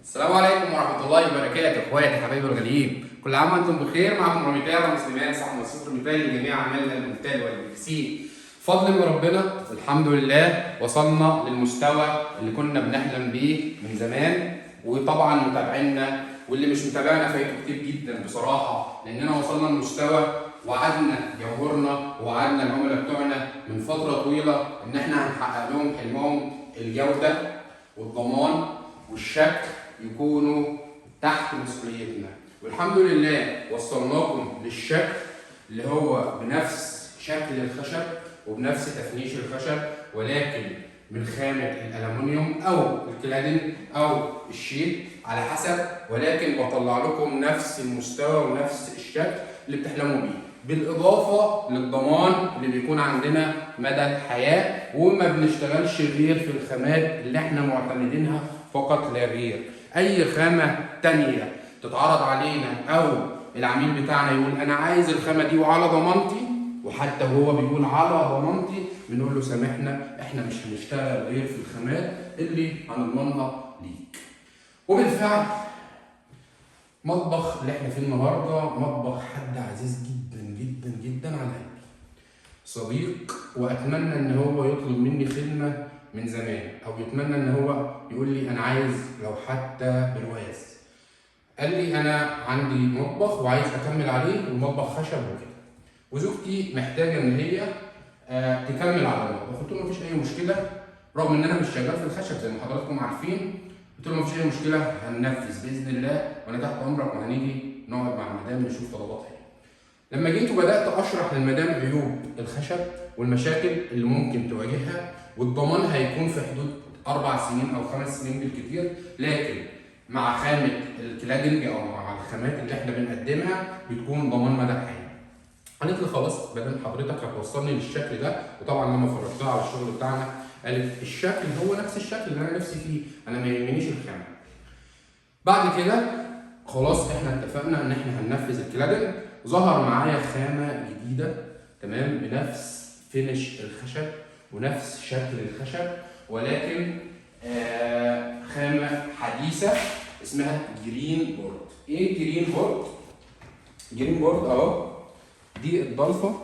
السلام عليكم ورحمة الله وبركاته، اخواتي حبايبي الغاليين، كل عام وانتم بخير. معكم رميتال مسلمان صاحب مصر رميتال لجميع عمالنا المبتال والمكسين. فضل من ربنا الحمد لله وصلنا للمستوى اللي كنا بنحلم بيه من زمان، وطبعا متابعينا واللي مش متابعنا فايته كتير جدا بصراحة، لأننا وصلنا لمستوى وعدنا جمهورنا ووعدنا العملاء بتوعنا من فترة طويلة إن احنا هنحقق لهم حلمهم الجودة والضمان والشكل يكونوا تحت مسؤوليتنا، والحمد لله وصلناكم للشكل اللي هو بنفس شكل الخشب وبنفس تفنيش الخشب، ولكن من خامة الألمنيوم أو الكلادين أو الشيت على حسب، ولكن بطلع لكم نفس المستوى ونفس الشكل اللي بتحلموا بيه، بالإضافة للضمان اللي بيكون عندنا مدى الحياة، وما بنشتغلش غير في الخامات اللي احنا معتمدينها فقط لا غير. أي خامة تانية تتعرض علينا أو العميل بتاعنا يقول أنا عايز الخامة دي وعلى ضمانتي، وحتى وهو بيقول على ضمانتي بنقول له سامحنا احنا مش هنشتغل غير في الخامات اللي هنضمنها ليك. وبالفعل مطبخ اللي احنا فيه النهارده مطبخ حد عزيز جدا جدا جدا على قلبي، صديق، واتمنى ان هو يطلب مني خدمه من زمان، او يتمنى ان هو يقول لي انا عايز لو حتى برواز. قال لي انا عندي مطبخ وعايز اكمل عليه، والمطبخ خشب وكده، وزوجتي محتاجه ان هي تكمل على المطبخ. قلت له مفيش اي مشكله، رغم ان انا مش شغال في الخشب زي ما حضراتكم عارفين. قلت له مفيش اي مشكله، هننفذ باذن الله وانا تحت امرك، وهنيجي نقعد مع المدام نشوف طلباتها ايه. لما جيت وبدات اشرح للمدام عيوب الخشب والمشاكل اللي ممكن تواجهها، والضمان هيكون في حدود 4 سنين او 5 سنين بالكثير، لكن مع خامه الكلادنج او مع الخامات اللي احنا بنقدمها بتكون ضمان مدى الحياه. قالت لي خلاص بدل حضرتك هتوصلني للشكل ده، وطبعا لما فرجتها على الشغل بتاعنا قالت الشكل هو نفس الشكل اللي انا نفسي فيه، انا ما يهمنيش الخامه. بعد كده خلاص احنا اتفقنا ان احنا هننفذ الكلادنج. ظهر معايا خامه جديده تمام بنفس فينش الخشب ونفس شكل الخشب، ولكن خامه حديثه اسمها جرين بورد. ايه جرين بورد؟ جرين بورد اهو، دي الضلفه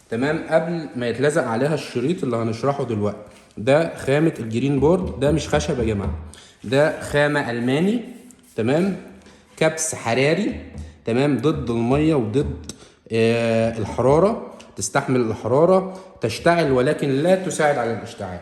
تمام قبل ما يتلزق عليها الشريط اللي هنشرحه دلوقتي. ده خامه الجرين بورد، ده مش خشب يا جماعه، ده خامه الماني تمام، كبس حراري تمام، ضد الميه وضد الحراره، تستحمل الحراره، تشتعل ولكن لا تساعد على الاشتعال.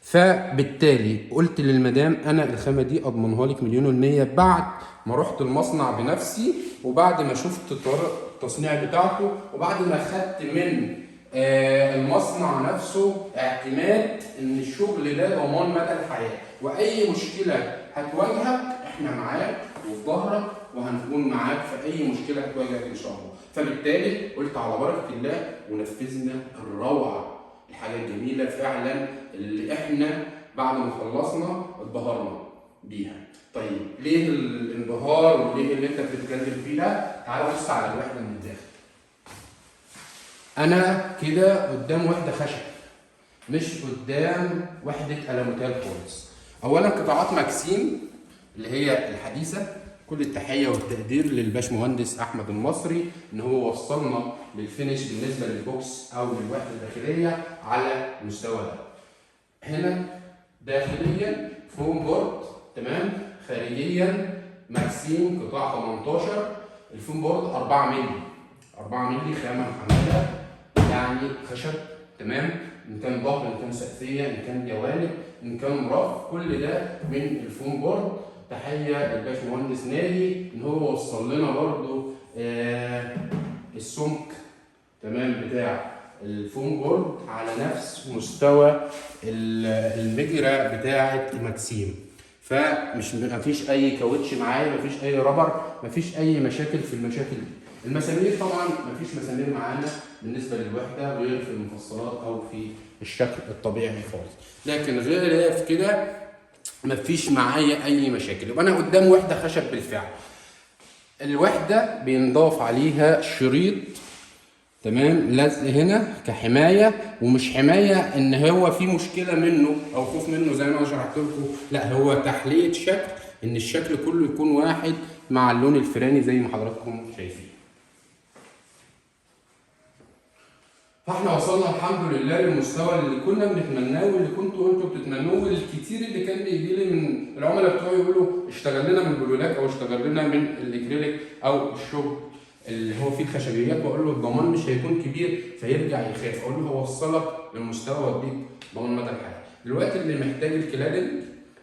فبالتالي قلت للمدام انا الخامه دي اضمنها لك 100% بعد ما رحت المصنع بنفسي، وبعد ما شفت طريقه التصنيع بتاعته، وبعد ما خدت من المصنع نفسه اعتماد ان الشغل ده ضمان مدى الحياه، واي مشكله هتواجهك احنا معاك وفي ظهرك، وهنكون معاك في اي مشكله هتواجهك ان شاء الله. فبالتالي قلت على بركه الله ونفذنا الروعه، الحاجه الجميله فعلا اللي احنا بعد ما خلصنا اتبهرنا بيها. طيب ليه الانبهار وليه اللي انت بتتكلم فيه ده؟ تعال بص على الوحده من الداخل. انا كده قدام وحده خشب، مش قدام وحده الموتال خالص. اولا قطاعات ماكسيم اللي هي الحديثه، كل التحيه والتقدير للباشمهندس احمد المصري ان هو وصلنا للفينش بالنسبه للبوكس او للوحده الداخليه على المستوى ده. هنا داخليا فوم بورد تمام، خارجيا ماكسيم قطاع 18، الفوم بورد 4 مللي 4 مللي خامه محمله، يعني خشب تمام، ان كان ظهر ان كان سقفيه ان كان جوانب ان كان رف، كل ده من الفوم بورد. تحيه للباشمهندس نادي ان هو وصل لنا برضو السمك تمام بتاع الفوم بورد على نفس مستوى المجرى بتاعه ماكسيم، فمش مفيش اي كاوتش معايا، مفيش اي رابر، مفيش اي مشاكل في المشاكل دي. المسامير طبعا مفيش مسامير معانا بالنسبه للوحده غير في المفصلات او في الشكل الطبيعي خالص، لكن غير كده مفيش معايا اي مشاكل. يبقى انا قدام وحده خشب بالفعل. الوحده بينضاف عليها شريط تمام لزق هنا كحمايه، ومش حمايه ان هو في مشكله منه او خوف منه زي ما انا شرحت لكم، لا هو تحليه شكل ان الشكل كله يكون واحد مع اللون الفراني زي ما حضراتكم شايفين. فاحنا وصلنا الحمد لله للمستوى اللي كنا بنتمناه واللي كنتوا انتوا بتتمنوه، والكتير اللي كان بيجي لي من العملاء بتوعي يقولوا اشتغل لنا من البلولاك او اشتغل لنا من الاكريليك او الشغل اللي هو فيه الخشبيات، بقول له الضمان مش هيكون كبير فيرجع يخاف، اقول له هوصلك للمستوى واديك ضمان مدى الحياه. دلوقتي اللي محتاج الكلادنج،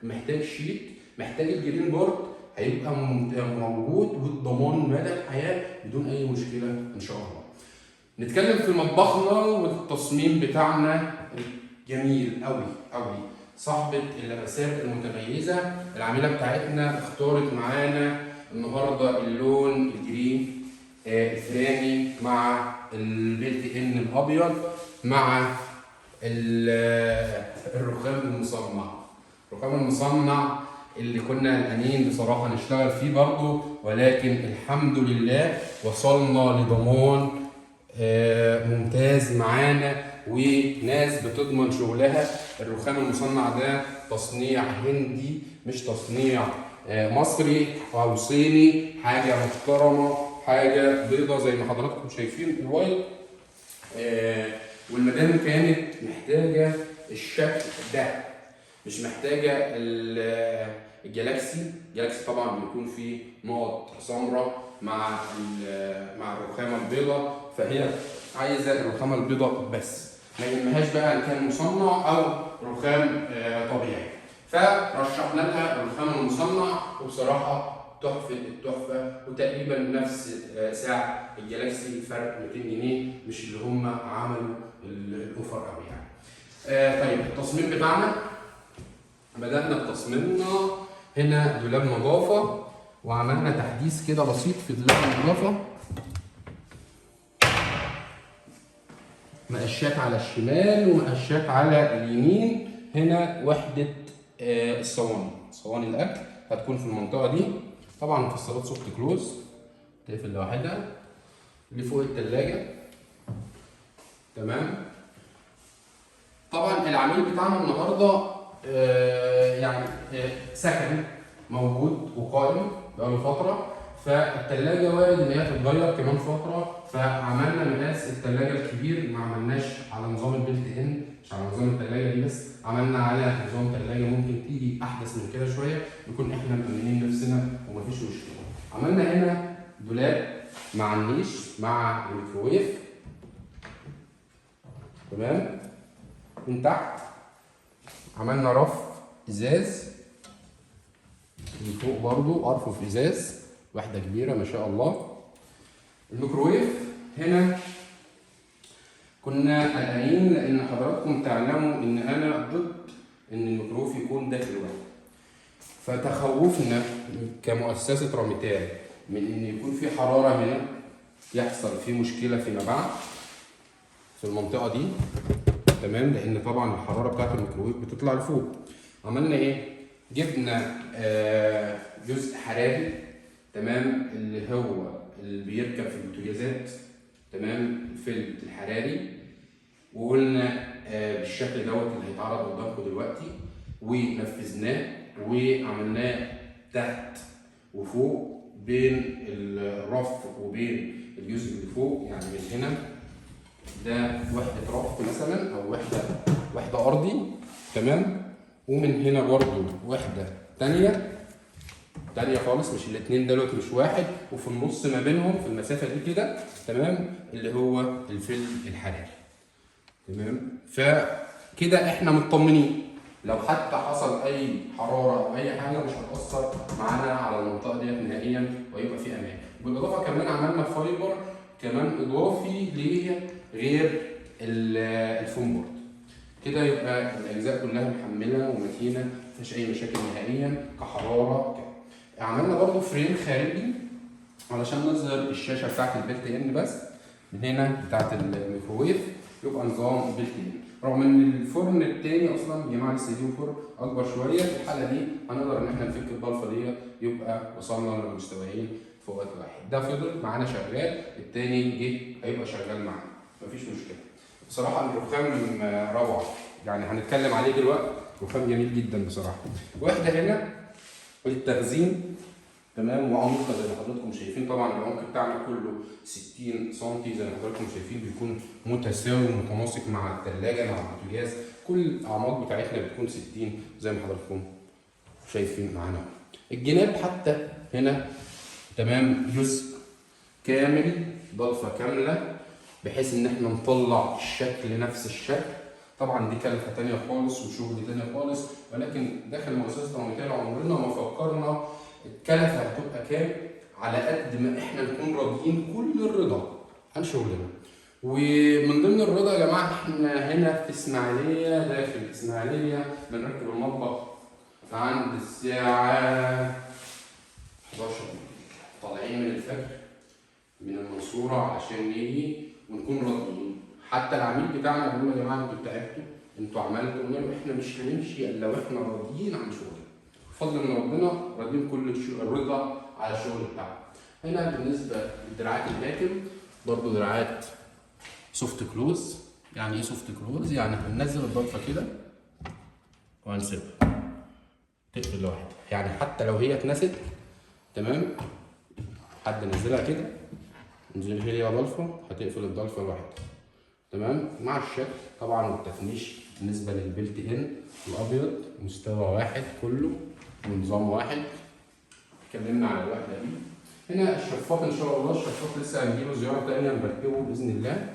محتاج شيت، محتاج الجرين بورد، هيبقى موجود والضمان مدى الحياه بدون اي مشكله ان شاء الله. نتكلم في مطبخنا والتصميم بتاعنا الجميل قوي قوي. صاحبة اللمسات المتميزة العميلة بتاعتنا اختارت معانا النهارده اللون الجرين الفراني مع البيلت ان الابيض مع الرخام المصنع. الرخام المصنع اللي كنا قلقانين بصراحه نشتغل فيه برضه، ولكن الحمد لله وصلنا لضمان ممتاز معانا وناس بتضمن شغلها. الرخام المصنع ده تصنيع هندي مش تصنيع مصري او صيني، حاجه محترمه، حاجه بيضه زي ما حضراتكم شايفين الوايت. والمدام كانت محتاجه الشكل ده، مش محتاجه الجلاكسي. الجلاكسي طبعا بيكون فيه نقط سمراء مع الرخامه البيضاء، فهي عايزه الرخامه البيضاء بس، ما يهمهاش بقى ان كان مصنع او رخام طبيعي. فرشحنا لها الرخام المصنع، وبصراحه تحفه التحفه، وتقريبا نفس سعر الجلاكسي، فرق 200 جنيه، مش اللي هم عملوا الاوفر قوي يعني. طيب التصميم بتاعنا، بدأنا بتصميمنا. هنا دولاب نظافة، وعملنا تحديث كده بسيط في دولاب النظافة. مقشات على الشمال ومقشات على اليمين. هنا وحدة الصواني، صواني الأكل هتكون في المنطقة دي. طبعا في الصالات سوفت كلوز تقفل لوحدها. اللي فوق التلاجة تمام. طبعا العميل بتاعنا النهارده يعني سكن موجود وقائم بقاله فتره، فالثلاجه وارد ان هي تتغير كمان فتره، فعملنا مقاس الثلاجه الكبير، ما عملناش على نظام البيلت ان، مش على نظام الثلاجه دي بس، عملنا على نظام ثلاجه ممكن تيجي احدث من كده شويه، نكون احنا مأمنين نفسنا ومفيش مشكله. عملنا هنا دولاب مع النيش مع الميكروويف تمام. من تحت عملنا رف ازاز، من فوق برضو ارفف ازاز، واحده كبيره ما شاء الله. الميكروويف هنا كنا قلقانين لان حضراتكم تعلموا ان انا ضد ان الميكروويف يكون داخل واحد، فتخوفنا كمؤسسه راميتال من ان يكون في حراره هنا يحصل في مشكله فيما بعد في المنطقه دي تمام، لان طبعا الحراره بتاعت الميكروويف بتطلع لفوق. عملنا ايه؟ جبنا جزء حراري تمام، اللي هو اللي بيركب في البوتاجازات تمام، الفلت الحراري، وقلنا بالشكل دوت اللي هيتعرض قدامكم دلوقتي، ونفذناه وعملناه تحت وفوق بين الرف وبين الجزء اللي فوق. يعني من هنا ده وحدة رف مثلا او وحدة ارضي تمام، ومن هنا برضو وحدة تانية خالص، مش الاتنين دلوقتي مش واحد، وفي النص ما بينهم في المسافة دي كده تمام اللي هو الفيلم الحراري تمام. فكده احنا مطمنين لو حتى حصل اي حرارة او اي حاجة مش هتأثر معانا على المنطقة ديت نهائيا، ويبقى في امان. بالاضافة كمان عملنا فايبر كمان اضافي ليه غير الفوم بورد، كده يبقى الاجزاء كلها محمله ومتينه مفيش اي مشاكل نهائيا كحراره كده. عملنا برضو فريم خارجي علشان نظهر الشاشه بتاعت البيلت ان بس، من هنا بتاعت الميكروويف يبقى نظام بيلت ان، رغم ان الفرن التاني اصلا يا جماعه لسه دي فرن اكبر شويه. في الحاله دي هنقدر ان احنا نفك الضلفه دي، يبقى وصلنا للمستويين في وقت واحد. ده فضل معانا شغال، التاني جه هيبقى شغال معانا مفيش مشكله. بصراحه الرخام روعه، يعني هنتكلم عليه دلوقتي، رخام جميل جدا بصراحه. واحده هنا التخزين تمام. وعمقنا زي ما حضراتكم شايفين، طبعا العمق بتاعنا كله 60 سم زي ما حضراتكم شايفين، بيكون متساوي ومتناسق مع الثلاجه مع البوتاجاز. كل الاعماق بتاعتنا بتكون 60 زي ما حضراتكم شايفين معانا. الجناب حتى هنا تمام جزء كامل، ضلفه كامله، بحيث ان احنا نطلع الشكل نفس الشكل. طبعا دي كلفه تانيه خالص وشغل تاني خالص، ولكن داخل مؤسسه راميتال عمرنا ما فكرنا الكلفه هتبقى كام، على قد ما احنا نكون راضيين كل الرضا عن شغلنا. ومن ضمن الرضا يا جماعه، احنا هنا في اسماعيليه، داخل اسماعيليه بنركب المطبخ عند الساعه 11، طالعين من الفجر من المنصوره علشان نيجي ونكون راضيين. حتى العميل بتاعنا بيقول يا جماعه انتوا تعبتوا، انتوا عملتوا، قلنا له احنا مش هنمشي الا واحنا راضيين عن شغلنا. بفضل من ربنا راضيين كل الرضا على الشغل بتاعنا. هنا بالنسبه لدراعات الهاكم، برضه دراعات سوفت كلوز. يعني ايه سوفت كلوز؟ يعني هننزل الضلفه كده وهنسيبها تقفل لوحدها، يعني حتى لو هي اتنست تمام، حد نزلها كده نزل هي ضلفه هتقفل الضلفه لوحدها تمام. مع الشكل طبعا والتفنيش بالنسبه للبلت ان الابيض مستوى واحد كله ونظام واحد. اتكلمنا على الوحده دي. هنا الشفاط ان شاء الله، الشفاط لسه هنجيله زياره تانيه نركبه باذن الله.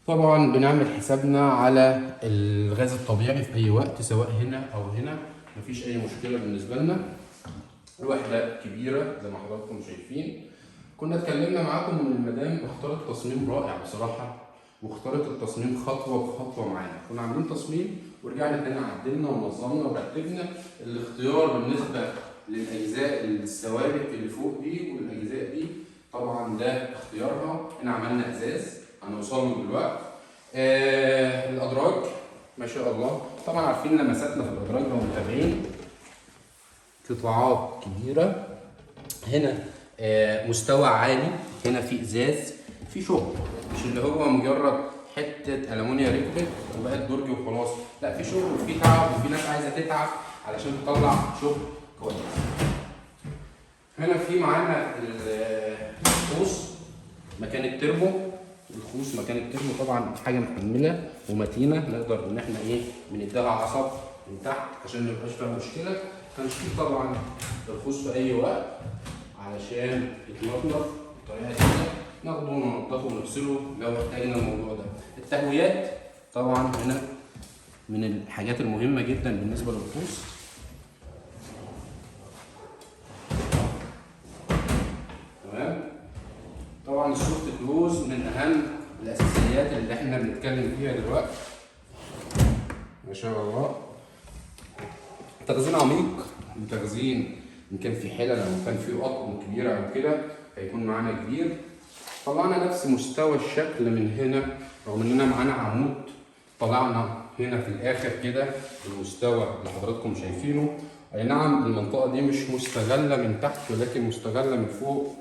طبعا بنعمل حسابنا على الغاز الطبيعي في اي وقت، سواء هنا او هنا، مفيش اي مشكله بالنسبه لنا. الوحده كبيره زي ما حضراتكم شايفين. كنا اتكلمنا معاكم ان المدام اختارت تصميم رائع بصراحه، واختارت التصميم خطوه بخطوه معانا. كنا عاملين تصميم ورجعنا تاني عدلنا ونظمنا ورتبنا. الاختيار بالنسبه للاجزاء الثوابت اللي فوق دي والاجزاء دي طبعا ده اختيارها. هنا عملنا ازاز هنوصل له دلوقتي. الادراج ما شاء الله، طبعا عارفين لمساتنا في الادراج لو متابعين، قطاعات كبيره. هنا مستوى عالي، هنا في ازاز، في شغل، مش اللي هو مجرد حته المونيا ركبت وبقت درج وخلاص، لا، في شغل وفي تعب وفي ناس عايزه تتعب علشان تطلع شغل كويس. هنا في معانا الخوص مكان التربو. الخوص مكان التربو طبعا حاجه محمله ومتينه، نقدر ان احنا بنديها عصب من تحت عشان ما يبقاش فيها مشكله. هنشيل طبعا الخوص في اي وقت علشان يتنضف بطريقه كده، ناخده وننضفه ونغسله لو احتاجنا الموضوع ده. التهويات طبعا هنا من الحاجات المهمه جدا بالنسبه للخوص. تمام. طبعا السوفت كلوز من اهم الاساسيات اللي احنا بنتكلم فيها دلوقتي. ما شاء الله. تخزين عميق، وتخزين ان كان في حلل او كان في اطقم كبيره او كده هيكون معانا كبير. طلعنا نفس مستوى الشكل من هنا، رغم اننا معانا عمود طلعنا هنا في الاخر كده المستوى اللي حضراتكم شايفينه. اي نعم المنطقه دي مش مستغله من تحت ولكن مستغله من فوق،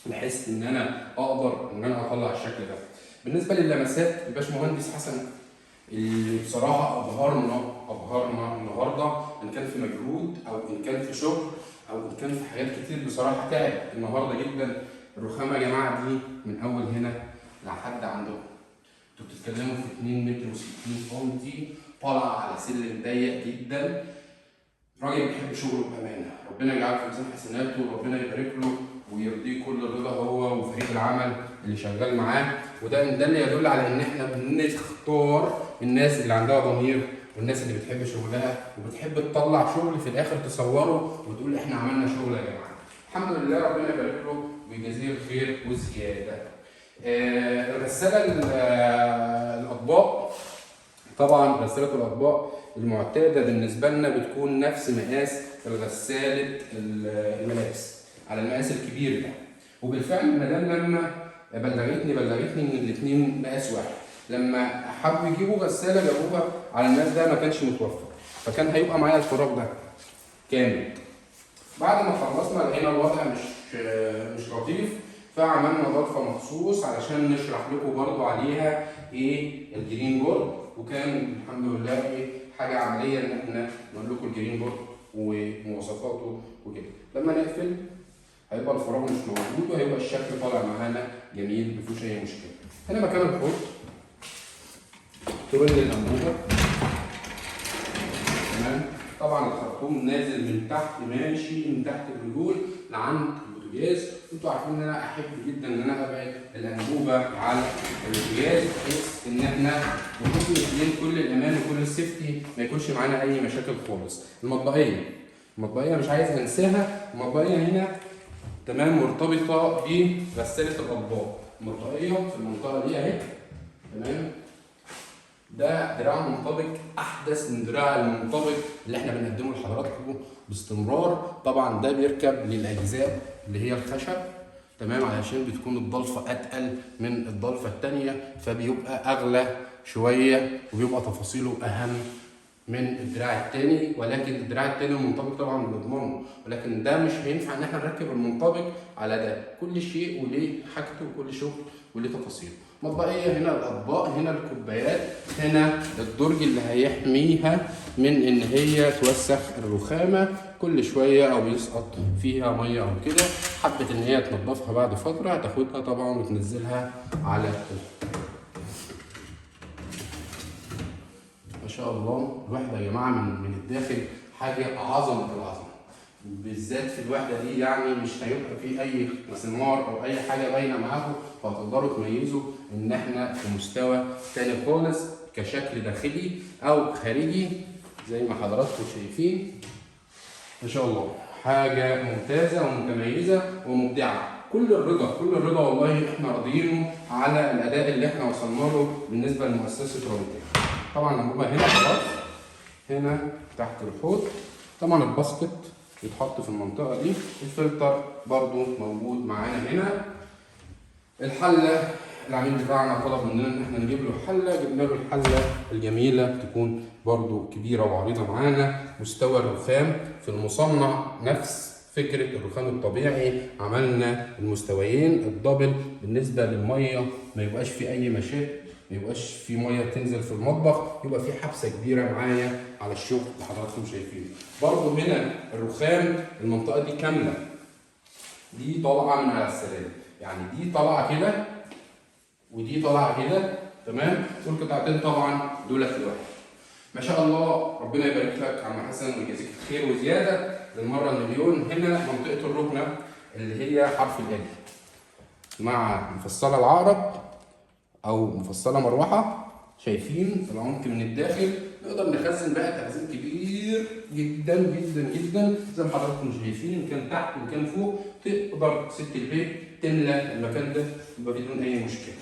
بحيث ان انا اقدر ان انا اطلع الشكل ده. بالنسبه للمسات الباشمهندس حسن اللي بصراحه ابهرنا النهارده، ان كان في مجهود او ان كان في شغل او ان كان في حاجات كتير، بصراحه تعب النهارده جدا. الرخامه يا جماعه دي من اول هنا لحد عندكم، انتوا بتتكلموا في 2 متر و60 سم، طالعه على سلم ضيق جدا. راجل بيحب شغله بامانه، ربنا يجعله في ميزان حسناته وربنا يبارك له ويرضيه كل الرضا هو وفريق العمل اللي شغال معاه. وده اللي يدل على ان احنا بنختار الناس اللي عندها ضمير والناس اللي بتحب شغلها وبتحب تطلع شغل في الاخر تصوره وتقول احنا عملنا شغل يا جماعه. الحمد لله ربنا يبارك له ويجازيه الخير وزياده. غساله الاطباق، طبعا غساله الاطباق المعتاده بالنسبه لنا بتكون نفس مقاس غساله الملابس على المقاس الكبير ده. وبالفعل المدام لما بلغتني ان الاثنين مقاس واحد، لما حبوا يجيبوا غساله جابوها على المقاس ده ما كانش متوفر، فكان هيبقى معايا الفراغ ده كامل. بعد ما خلصنا لقينا الوضع مش لطيف، فعملنا ضرفه مخصوص علشان نشرح لكم برضو عليها الجرين بورد. وكان الحمد لله حاجه عمليه ان احنا نقول لكم الجرين بورد ومواصفاته وكده. لما نقفل هيبقى الفراغ مش موجود وهيبقى الشكل طالع معانا جميل مفيهوش اي مشكله. هنا مكان الحوض ترول الانبوبه، تمام. طبعا الخرطوم نازل من تحت، ماشي من تحت الرجول لعند البوتاجاز. انتوا عارفين ان انا احب جدا ان انا ابعد الانبوبه على البوتاجاز بحيث ان احنا نكون مدين كل الامان وكل السيفتي، ما يكونش معانا اي مشاكل خالص. المطبقيه مش عايز انساها. المطبقيه هنا تمام مرتبطه بغساله الاطباق. المطبقيه في المنطقه دي اهي، تمام. ده دراع منطبق احدث من دراع المنطبق اللي احنا بنقدمه لحضراتكم باستمرار. طبعا ده بيركب للاجزاء اللي هي الخشب، تمام، علشان بتكون الضلفه اتقل من الضلفه الثانيه، فبيبقى اغلى شويه وبيبقى تفاصيله اهم من الدراع الثاني. ولكن الدراع الثاني المنطبق طبعا بنضمنه، ولكن ده مش هينفع ان احنا نركب المنطبق على ده. كل شيء وليه حاجته وكل شغل وليه تفاصيله. مطبقيه هنا الاطباق، هنا الكوبايات، هنا الدرج اللي هيحميها من ان هي توسخ الرخامه كل شويه او يسقط فيها ميه او كده. حبت ان هي تنظفها بعد فتره هتاخدها طبعا وتنزلها على ما شاء الله. الوحده يا جماعه من الداخل حاجه عظمه العظمه، بالذات في الوحده دي. يعني مش هيبقى في اي مسمار او اي حاجه باينه معاكم، فهتقدروا تميزوا ان احنا في مستوى تاني خالص كشكل داخلي او خارجي زي ما حضراتكم شايفين. ما شاء الله حاجه ممتازه ومتميزه ومبدعه. كل الرضا والله احنا راضيين على الاداء اللي احنا وصلنا له بالنسبه لمؤسسه روميتال. طبعا الانبوبه هنا خلاص، هنا تحت الحوض. طبعا الباسكت يتحط في المنطقه دي. الفلتر برضو موجود معانا هنا. الحله العميل بتاعنا طلب مننا ان احنا نجيب له حله، جبنا له الحله الجميله تكون برضو كبيره وعريضه معانا. مستوى الرخام في المصنع نفس فكره الرخام الطبيعي، عملنا المستويين الدبل. بالنسبه للميه ما يبقاش في اي مشاكل، ما يبقاش في ميه تنزل في المطبخ، يبقى في حبسه كبيره معايا على الشغل اللي حضراتكم شايفينه. برضو هنا الرخام المنطقه دي كامله، دي طالعه من على السلالم، يعني دي طالعه كده ودي طالعه كده، تمام. والقطعتين طبعا دولت لوحدهم. ما شاء الله ربنا يبارك لك يا عم حسن ويجازيك الخير وزياده للمره المليون. هنا منطقه الركنه اللي هي حرف ال مع مفصله العقرب او مفصله مروحه. شايفين العمق من الداخل، نقدر نخزن بقى تخزين كبير جدا جدا جدا زي ما حضراتكم شايفين. ان كان تحت وان كان فوق تقدر ست البيت تملى المكان ده يبقى بدون اي مشكله،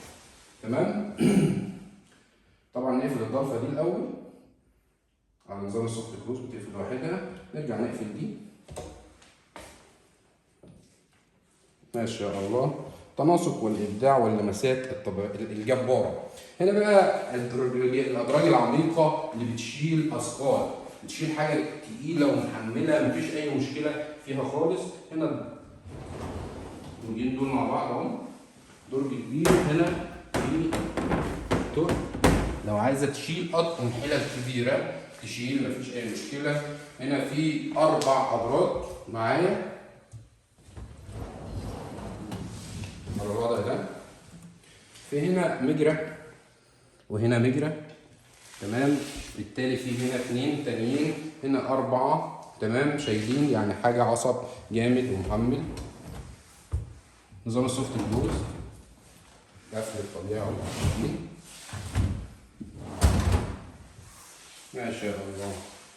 تمام. طبعا نقفل الضلفه دي الاول على نظام السوفت كلوز، بتقفل لوحدها. نرجع نقفل دي. ما شاء الله التناسق والابداع واللمسات الجباره. هنا بقى الادراج العميقه اللي بتشيل اثقال، بتشيل حاجه تقيله ومحمله مفيش اي مشكله فيها خالص. هنا الدرجين دول مع بعض اهو، درج كبير. هنا في درج لو عايزه تشيل اطقم حلل كبيره تشيل مفيش اي مشكله. هنا في 4 ادراج معايا على الوضع ده. في هنا مجرى وهنا مجرى، تمام. بالتالي في هنا 2 تانيين، هنا 4، تمام. شايلين يعني حاجه عصب جامد ومحمل. نظام السوفت كلوز قفل الطبيعي. ما شاء الله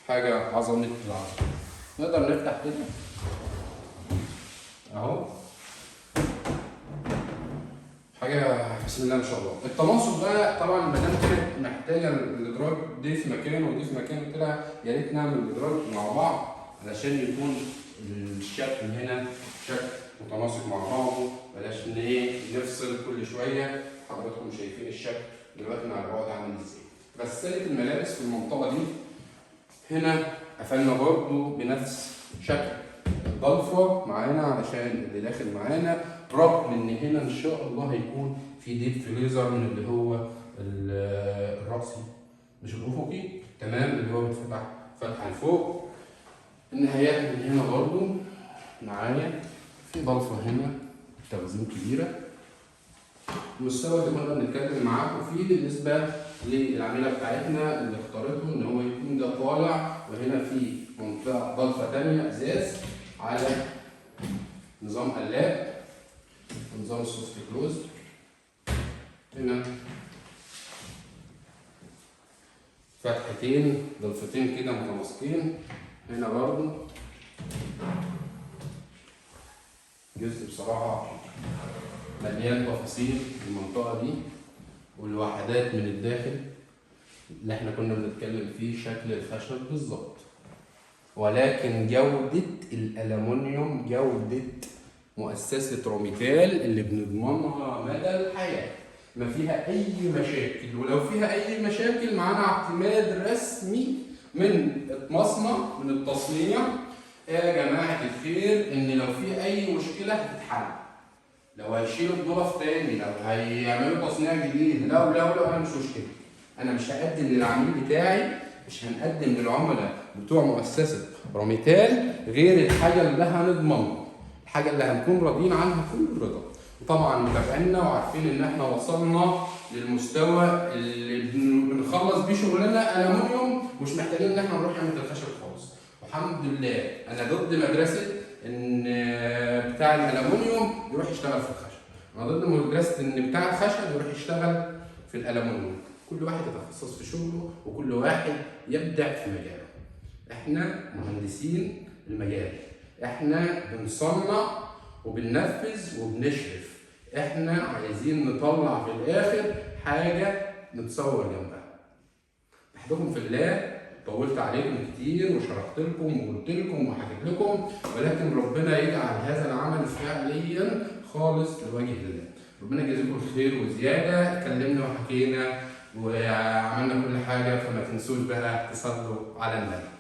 حاجه عظمه العظمه. نقدر نفتح كده اهو، حاجه بسم الله ما شاء الله. التناسق بقى طبعا ما دام كانت محتاجه الادراج دي في مكان ودي في مكان، طلع يا ريت نعمل الادراج مع بعض علشان يكون الشكل هنا شكل متناسق مع بعضه. بلاش نفصل كل شويه. حضراتكم شايفين الشكل دلوقتي مع البعد عامل ازاي. غساله الملابس في المنطقه دي هنا قفلنا برضه بنفس شكل الضلفه معانا علشان اللي داخل معانا، رغم ان هنا ان شاء الله هيكون في ديب فريزر من اللي هو الرأسي مش الافقي، تمام، اللي هو بيتفتح فتحه لفوق. النهايات من هنا برضو معايا في ضلفة هنا تخزين كبيرة. المستوى اللي كنا بنتكلم معاكم فيه بالنسبة للعميلة بتاعتنا اللي اختارته ان هو يكون ده طالع، وهنا في منطقة ضلفة تانية ازاز على نظام قلاب ونظام السوفت كلوز. هنا فتحتين ضلفتين كده متناسقين. هنا برضو جزء بصراحة مليان تفاصيل المنطقة دي والوحدات من الداخل اللي احنا كنا بنتكلم فيه شكل الخشب بالظبط، ولكن جودة الألمنيوم جودة مؤسسة روميتال اللي بنضمنها مدى الحياة، ما فيها أي مشاكل، ولو فيها أي مشاكل معانا اعتماد رسمي من مصنع من التصنيع. يا جماعة الخير إن لو في أي مشكلة هتتحل، لو هيشيلوا الضلف تاني، لو هيعملوا تصنيع جديد، لو أنا مش مشكلة. أنا مش هقدم للعميل بتاعي، مش هنقدم للعملاء بتوع مؤسسة روميتال غير الحاجة اللي هنضمنها، الحاجة اللي هنكون راضيين عنها كل رضا. وطبعا متابعينا وعارفين إن إحنا وصلنا للمستوى اللي بنخلص بيه شغلنا ألمنيوم، مش محتاجين إن إحنا نروح نعمل الخشب خالص. والحمد لله أنا ضد مدرسة إن بتاع الألمنيوم يروح يشتغل في الخشب، أنا ضد مدرسة إن بتاع الخشب يروح يشتغل في الألمنيوم. كل واحد يتخصص في شغله وكل واحد يبدع في مجاله. احنا مهندسين المجال، احنا بنصنع وبننفذ وبنشرف، احنا عايزين نطلع في الاخر حاجه نتصور جنبها. بحبكم في الله، طولت عليكم كتير وشرحت لكم وقلت لكم وحكيت لكم، ولكن ربنا يجعل هذا العمل فعليا خالص لوجه الله. ربنا يجازيكم الخير وزياده، اتكلمنا وحكينا وعملنا كل حاجه، فما تنسوش بقى تصلوا على النبي.